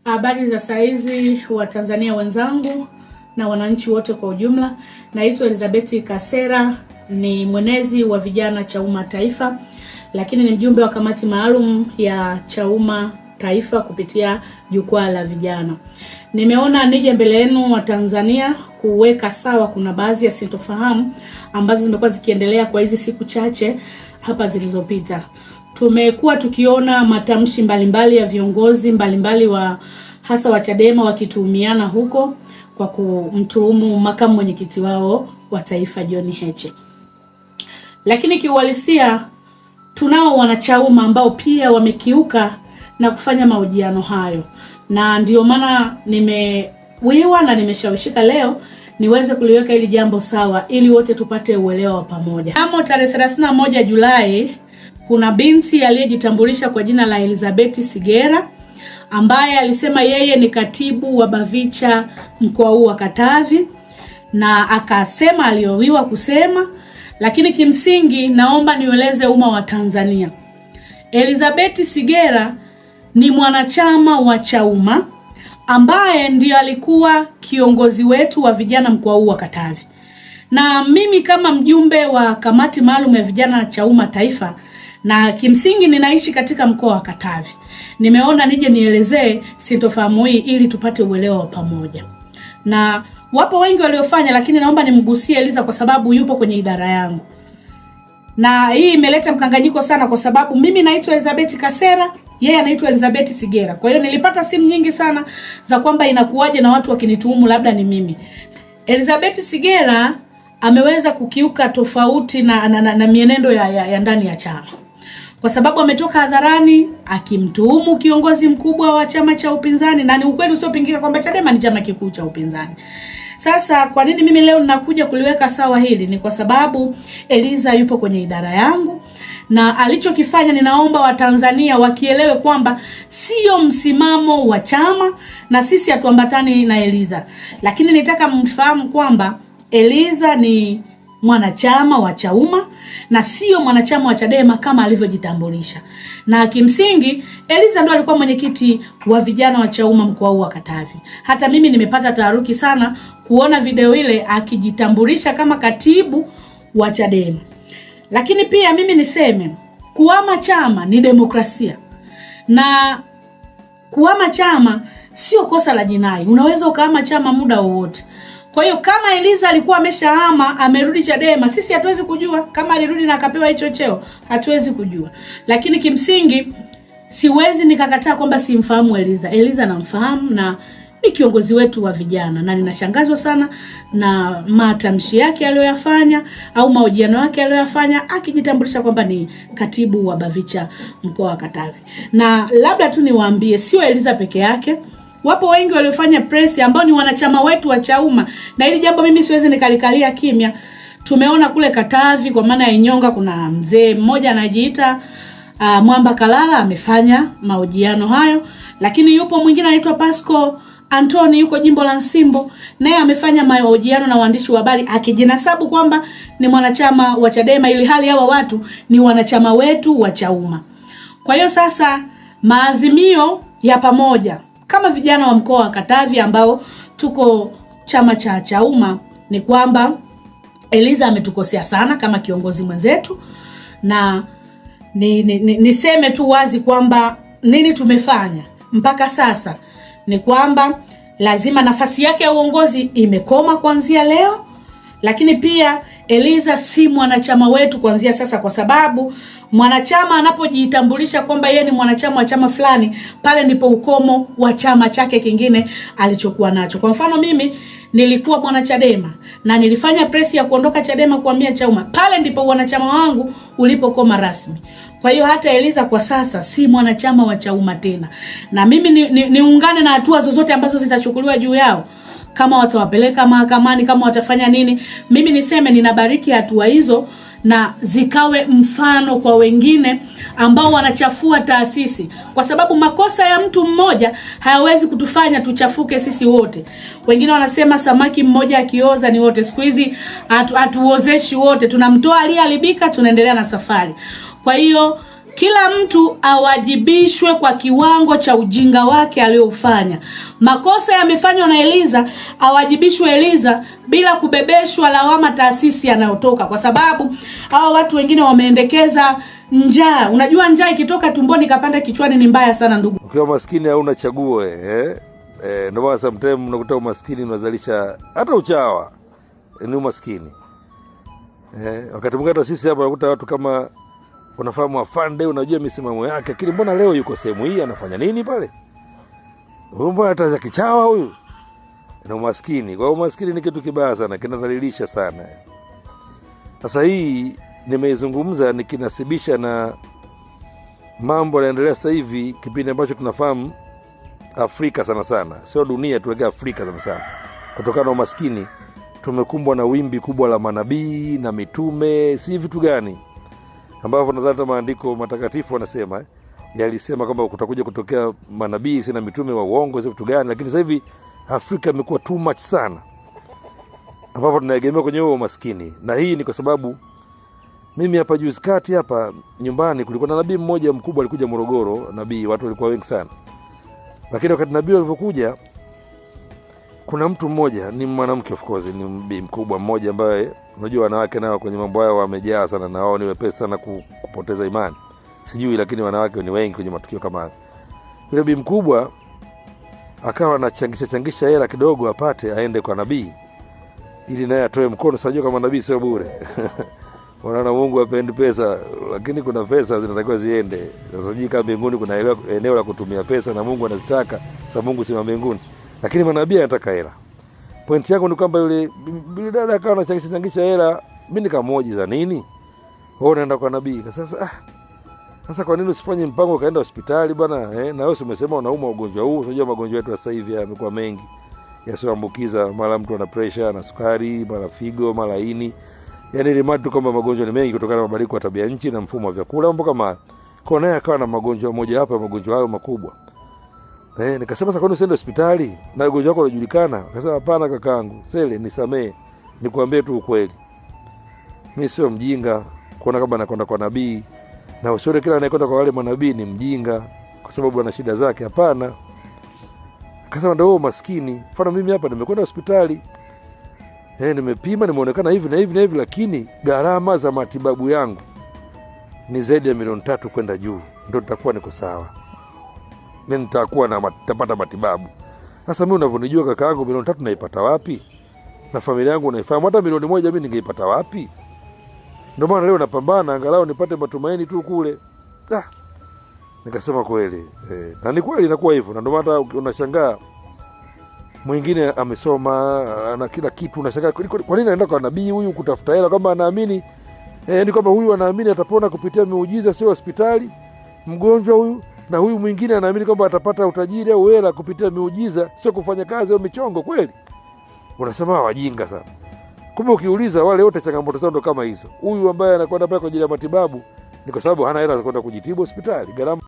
Habari za saizi wa Tanzania wenzangu na wananchi wote kwa ujumla. Naitwa Elizabeth Kasera, ni mwenezi wa vijana Chauma Taifa, lakini ni mjumbe wa kamati maalum ya Chauma Taifa kupitia jukwaa la vijana. Nimeona nije mbele yenu wa Tanzania kuweka sawa kuna baadhi ya sintofahamu ambazo zimekuwa zikiendelea kwa hizi siku chache hapa zilizopita. Tumekuwa tukiona matamshi mbalimbali ya viongozi mbalimbali wa hasa wa Chadema wakituhumiana huko kwa kumtuhumu makamu mwenyekiti wao wa taifa John Heche. Lakini kiuhalisia tunao wanachauma ambao pia wamekiuka na kufanya mahojiano hayo. Na ndio maana nimewiwa na nimeshawishika leo niweze kuliweka hili jambo sawa ili wote tupate uelewa wa pamoja. Hapo tarehe 31 Julai kuna binti aliyejitambulisha kwa jina la Elizabeth Sigera ambaye alisema yeye ni katibu wa Bavicha mkoa huu wa Katavi, na akasema aliowiwa kusema, lakini kimsingi naomba nieleze umma wa Tanzania. Elizabeth Sigera ni mwanachama wa Chauma ambaye ndiyo alikuwa kiongozi wetu wa vijana mkoa huu wa Katavi. Na mimi kama mjumbe wa kamati maalum ya vijana Chauma Taifa, na kimsingi ninaishi katika mkoa wa Katavi, nimeona nije nielezee sintofahamu hii ili tupate uelewa wa pamoja. Na wapo wengi waliofanya, lakini naomba nimgusie Eliza kwa sababu yupo kwenye idara yangu. Na hii imeleta mkanganyiko sana kwa sababu mimi naitwa Elizabeth Kasera, yeye anaitwa Elizabeth Sigera. Kwa hiyo nilipata simu nyingi sana za kwamba inakuwaje na watu wakinituhumu labda ni mimi. Elizabeth Sigera ameweza kukiuka tofauti na mienendo ya ndani ya chama. Kwa sababu ametoka hadharani akimtuhumu kiongozi mkubwa wa chama cha upinzani, na ni ukweli usiopingika kwamba Chadema ni chama kikuu cha upinzani. Sasa kwa nini mimi leo ninakuja kuliweka sawa hili? Ni kwa sababu Eliza yupo kwenye idara yangu, na alichokifanya ninaomba Watanzania wakielewe kwamba sio msimamo wa chama na sisi hatuambatani na Eliza. Lakini nitaka mfahamu kwamba Eliza ni mwanachama wa Chauma na sio mwanachama wa Chadema kama alivyojitambulisha. Na kimsingi Eliza ndo alikuwa mwenyekiti wa vijana wa Chauma mkoa wa Katavi. Hata mimi nimepata taharuki sana kuona video ile akijitambulisha kama katibu wa Chadema. Lakini pia mimi niseme kuhama chama ni demokrasia, na kuhama chama sio kosa la jinai. Unaweza ukahama chama muda wowote. Kwa hiyo kama Eliza alikuwa ameshahama amerudi Chadema, sisi hatuwezi kujua kama alirudi na akapewa hicho cheo, hatuwezi kujua. Lakini kimsingi siwezi nikakataa kwamba simfahamu Eliza. Eliza namfahamu na ni kiongozi wetu wa vijana, na ninashangazwa sana na matamshi yake aliyoyafanya au mahojiano yake aliyoyafanya akijitambulisha kwamba ni katibu wa Bavicha mkoa wa Katavi. Na labda tu niwaambie sio Eliza peke yake. Wapo wengi waliofanya press ambao ni wanachama wetu wa Chauma, na hili jambo mimi siwezi nikalikalia kimya. Tumeona kule Katavi kwa maana ya Inyonga kuna mzee mmoja anajiita Mwamba Kalala amefanya mahojiano hayo, lakini yupo mwingine anaitwa Pasco Antoni yuko jimbo la Nsimbo, naye amefanya mahojiano na waandishi wa habari akijinasabu kwamba ni mwanachama wa Chadema, ili hali hawa watu ni wanachama wetu wa Chauma. Kwa hiyo sasa maazimio ya pamoja kama vijana wa mkoa wa Katavi ambao tuko chama cha Chauma ni kwamba Eliza ametukosea sana kama kiongozi mwenzetu, na niseme tu wazi kwamba nini tumefanya mpaka sasa ni kwamba lazima nafasi yake ya uongozi imekoma kuanzia leo. Lakini pia Eliza si mwanachama wetu kuanzia sasa, kwa sababu mwanachama anapojitambulisha kwamba yeye ni mwanachama wa chama fulani, pale ndipo ukomo wa chama chake kingine alichokuwa nacho. Kwa mfano mimi nilikuwa mwana Chadema na nilifanya press ya kuondoka Chadema kuhamia Chauma, pale ndipo wanachama wangu ulipokoma rasmi. Kwa hiyo hata Eliza kwa sasa si mwanachama wa Chauma tena, na mimi niungane na hatua zozote ambazo zitachukuliwa juu yao. Kama watawapeleka mahakamani, kama watafanya nini, mimi niseme ninabariki hatua hizo na zikawe mfano kwa wengine ambao wanachafua taasisi, kwa sababu makosa ya mtu mmoja hayawezi kutufanya tuchafuke sisi wote. Wengine wanasema samaki mmoja akioza ni wote. Siku hizi hatuozeshi wote, tunamtoa aliyeharibika, tunaendelea na safari. Kwa hiyo Kila mtu awajibishwe kwa kiwango cha ujinga wake aliofanya. Makosa yamefanywa na Eliza, awajibishwe Eliza bila kubebeshwa lawama taasisi anayotoka, kwa sababu hao watu wengine wameendekeza njaa. Unajua njaa ikitoka tumboni kapanda kichwani ni mbaya sana ndugu. Ukiwa maskini hauna chaguo ndio maana sometimes unakuta umaskini unazalisha hata uchawa. Ni umaskini. Wakati mwingine sisi hapa unakuta watu kama unafahamu afande, unajua misimamo yake, lakini mbona leo yuko sehemu hii anafanya nini pale? Huyu mbona ataza kichawa huyu? Ni umaskini. Kwa umaskini ni kitu kibaya sana, kinadhalilisha sana. Sasa hii nimeizungumza nikinasibisha na mambo yanaendelea sasa hivi, kipindi ambacho tunafahamu Afrika sana sana, sio dunia, tuelekea Afrika sana sana. Kutokana na umaskini tumekumbwa na wimbi kubwa la manabii na mitume, si vitu gani ambavyo nadhani maandiko matakatifu wanasema yalisema kwamba kutakuja kutokea manabii na mitume wa uongo, si vitu gani. Lakini sasa hivi Afrika imekuwa too much sana, ambapo tunaegemea kwenye huo umaskini. Na hii ni kwa sababu mimi hapa juzi kati hapa nyumbani kulikuwa na nabii mmoja mkubwa alikuja Morogoro. Nabii, watu walikuwa wengi sana, lakini wakati nabii alipokuja kuna mtu mmoja, ni mwanamke of course, ni nabii mkubwa mmoja ambaye unajua wanawake nao kwenye mambo yao wamejaa sana, na wao ni wepesi sana kupoteza imani. Sijui, lakini wanawake ni wengi kwenye matukio kama haya. Yule nabii mkubwa akawa anachangisha hela kidogo apate aende kwa nabii ili naye atoe mkono. Sijui kama nabii sio bure. Wanaona Mungu hapendi pesa, lakini kuna pesa zinatakiwa ziende. Sasa sijui kama mbinguni kuna eneo la kutumia pesa na Mungu anazitaka. Sasa Mungu si mbinguni, lakini manabii anataka hela. Point yangu ni kwamba yule dada akawa anachangisha hela, mimi nikamoji za nini? Wao naenda kwa nabii. Sasa kwa nini usifanye mpango kaenda hospitali bwana? Na wewe umesema unauma ugonjwa huu. Unajua magonjwa yetu sasa hivi yamekuwa mengi yasioambukiza, mara mtu ana pressure na sukari, mara figo, mara ini. Yaani ile matu kama magonjwa ni mengi kutokana na mabadiliko ya tabia nchi na mfumo wa vyakula, mambo kama kwa naye akawa na magonjwa moja hapa, magonjwa hayo makubwa. Nikasema sasa kwa nini usiende hospitali na ugonjwa wako unajulikana? Akasema hapana kakaangu, Sele nisamee, nikwambie tu ukweli. Mimi sio mjinga kuona kama nakwenda kwa nabii, na usione kila anayekwenda kwa wale manabii ni mjinga kwa sababu ana shida zake, hapana. Akasema ndio maskini. Mfano mimi hapa nimekwenda hospitali, nimepima, nimeonekana hivi na hivi na hivi, lakini gharama za matibabu yangu ni zaidi ya milioni 3 kwenda juu, ndio nitakuwa niko sawa. Mimi nitakuwa nitapata matibabu. Sasa mimi unavyonijua kakaangu, milioni 3 naipata wapi? Na familia yangu naifahamu, hata milioni 1 mimi ningeipata wapi? Ndio maana leo napambana angalau nipate matumaini tu kule. Nikasema kweli. Na ni kweli inakuwa hivyo. Na ndio maana unashangaa mwingine amesoma na kila kitu, unashangaa kwa nini anaenda kwa nabii huyu kutafuta hela, kama anaamini ni kwamba huyu anaamini atapona kupitia miujiza, sio hospitali, mgonjwa huyu, na huyu mwingine anaamini kwamba atapata utajiri au hela kupitia miujiza, sio kufanya kazi au michongo. Kweli unasema wajinga sana. Kumbe ukiuliza wale wote changamoto zao ndo kama hizo. Huyu ambaye anakwenda pale kwa ajili ya matibabu ni kwa sababu hana hela za kwenda kujitibu hospitali, gharama